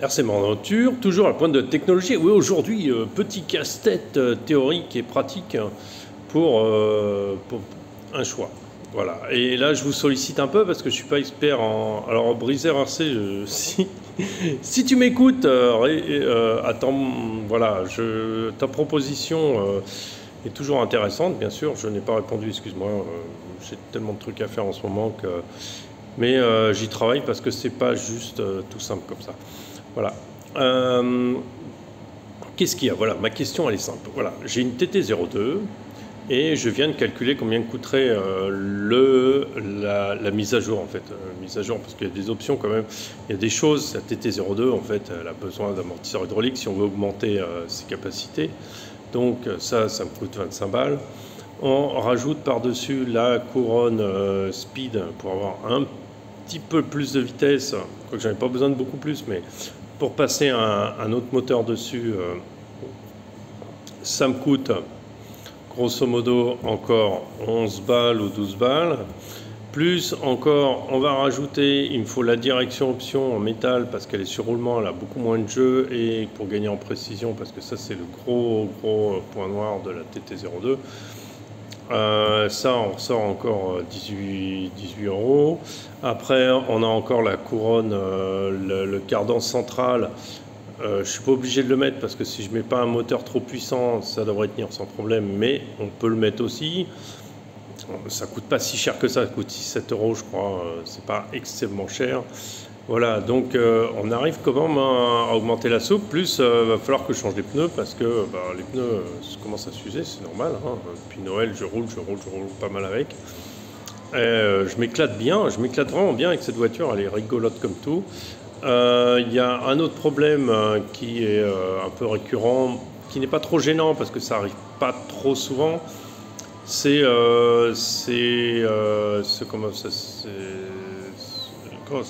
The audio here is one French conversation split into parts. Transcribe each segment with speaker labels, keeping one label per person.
Speaker 1: RC Aventure, toujours à la pointe de technologie. Oui, aujourd'hui, petit casse-tête théorique et pratique pour un choix. Voilà. Et là, je vous sollicite un peu parce que je suis pas expert en. Alors, Breezer RC, si tu m'écoutes, attends, voilà, ta proposition est toujours intéressante, bien sûr. Je n'ai pas répondu, excuse-moi. J'ai tellement de trucs à faire en ce moment que. Mais j'y travaille parce que c'est pas juste tout simple comme ça. Voilà. Qu'est-ce qu'il y a? Voilà, ma question elle est simple. Voilà, j'ai une TT02 et je viens de calculer combien coûterait la mise à jour en fait. Mise à jour parce qu'il y a des options quand même. Il y a des choses. La TT02 en fait, elle a besoin d'amortisseur hydraulique si on veut augmenter ses capacités. Donc ça me coûte 25 balles. On rajoute par-dessus la couronne speed pour avoir un petit peu plus de vitesse. Quoique j'en ai pas besoin de beaucoup plus, mais pour passer un autre moteur dessus, ça me coûte grosso modo encore 11 balles ou 12 balles. Plus encore, on va rajouter, il me faut la direction option en métal parce qu'elle est sur roulement, elle a beaucoup moins de jeu et pour gagner en précision parce que ça c'est le gros point noir de la TT02. Ça, on ressort encore 18 €. Après, on a encore la couronne, le cardan central. Je ne suis pas obligé de le mettre parce que si je ne mets pas un moteur trop puissant, ça devrait tenir sans problème, mais on peut le mettre aussi. Ça ne coûte pas si cher que ça coûte 6-7 €, je crois. C'est pas extrêmement cher. Voilà, donc on arrive quand même à augmenter la soupe, plus va falloir que je change les pneus parce que les pneus commencent à s'user, c'est normal. Hein. Depuis Noël, je roule pas mal avec. Je m'éclate bien, je m'éclate vraiment bien avec cette voiture, elle est rigolote comme tout. Il y a un autre problème qui est un peu récurrent, qui n'est pas trop gênant parce que ça arrive pas trop souvent. C'est comment ça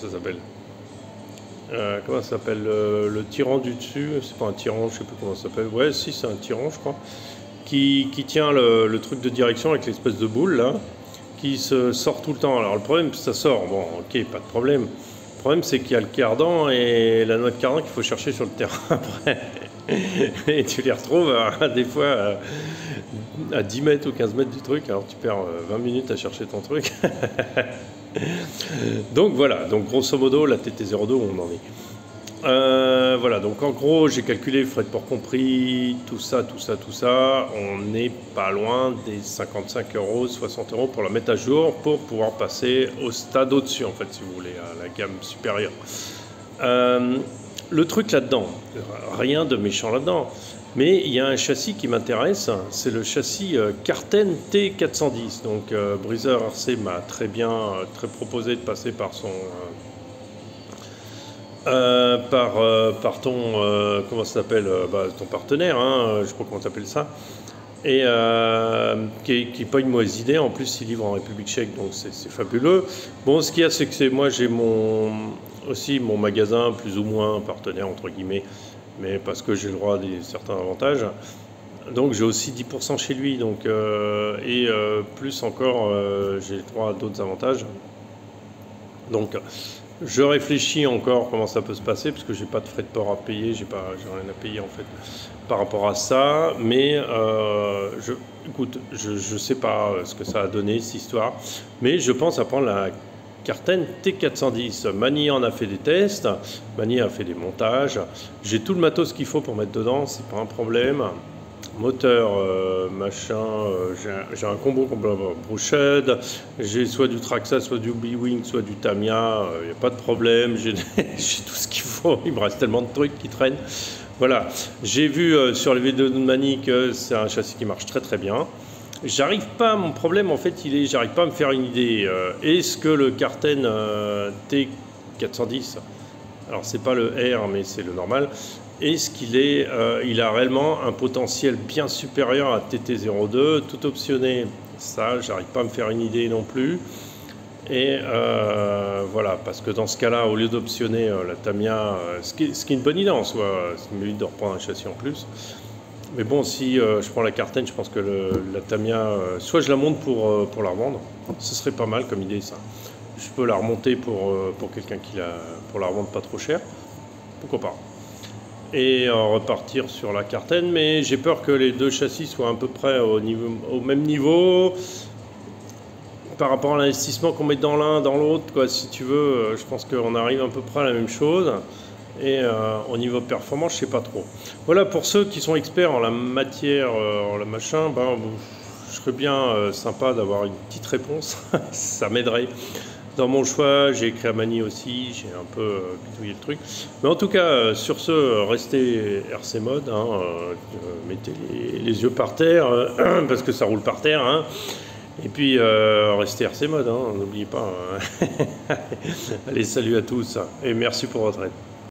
Speaker 1: s'appelle? Comment ça s'appelle le tyran du dessus? C'est pas un tyran, je sais plus comment ça s'appelle. Ouais, si, c'est un tyran, je crois. Qui tient le truc de direction avec l'espèce de boule là, qui se sort tout le temps. Alors le problème, ça sort. Bon, ok, pas de problème. Le problème, c'est qu'il y a le cardan et la noix de cardan qu'il faut chercher sur le terrain après. Et tu les retrouves des fois à 10 mètres ou 15 mètres du truc. Alors tu perds 20 minutes à chercher ton truc. Donc voilà, donc grosso modo la TT02 où on en est. Voilà, donc en gros j'ai calculé frais de port compris, tout ça, on n'est pas loin des 55 €, 60 € pour la mettre à jour pour pouvoir passer au stade au-dessus en fait si vous voulez, à la gamme supérieure. Le truc là-dedans, rien de méchant là-dedans. Mais il y a un châssis qui m'intéresse, c'est le châssis Carten T410. Donc Breezer RC m'a très proposé de passer par son par ton comment ça s'appelle ton partenaire, hein, je sais pas comment t'appelles ça, et qui est pas une mauvaise idée. En plus, il livre en République Tchèque, donc c'est fabuleux. Bon, ce qu'il y a, c'est que moi j'ai aussi mon magasin plus ou moins partenaire entre guillemets, mais parce que j'ai le droit à certains avantages. Donc j'ai aussi 10% chez lui, donc plus encore j'ai le droit à d'autres avantages. Donc je réfléchis encore comment ça peut se passer parce que j'ai pas de frais de port à payer, j'ai rien à payer en fait par rapport à ça. Mais écoute, je sais pas ce que ça a donné cette histoire, mais je pense à prendre la Carten T410. Mani en a fait des tests, Mani a fait des montages. J'ai tout le matos qu'il faut pour mettre dedans, c'est pas un problème. Moteur, j'ai un combo Brookshire, j'ai soit du Traxa, soit du B-Wing, soit du Tamiya, il n'y a pas de problème, j'ai tout ce qu'il faut, il me reste tellement de trucs qui traînent. Voilà, j'ai vu sur les vidéos de Mani que c'est un châssis qui marche très très bien. J'arrive pas, mon problème en fait, j'arrive pas à me faire une idée. Est-ce que le Carten T410, alors c'est pas le R mais c'est le normal, est-ce il a réellement un potentiel bien supérieur à TT02, tout optionné? Ça, j'arrive pas à me faire une idée non plus. Et voilà, parce que dans ce cas-là, au lieu d'optionner la Tamiya, ce qui est une bonne idée en soi, c'est mieux de reprendre un châssis en plus. Mais bon, si je prends la Carten, je pense que la Tamiya, soit je la monte pour la revendre, ce serait pas mal comme idée ça. Je peux la remonter pour quelqu'un pour la revendre pas trop cher. pourquoi pas. Et repartir sur la Carten, mais j'ai peur que les deux châssis soient à peu près au même niveau par rapport à l'investissement qu'on met dans l'un, dans l'autre, quoi. Si tu veux, je pense qu'on arrive à peu près à la même chose. Et au niveau performance, je sais pas trop. Voilà, pour ceux qui sont experts en la matière, en la machin, ben, je serais bien sympa d'avoir une petite réponse. Ça m'aiderait. Dans mon choix, j'ai écrit à Mani aussi, j'ai un peu bidouillé le truc. Mais en tout cas, sur ce, restez RC mode, hein, mettez les yeux par terre, parce que ça roule par terre. Hein. Et puis, restez RC mode, hein, n'oubliez pas. Allez, salut à tous, et merci pour votre aide.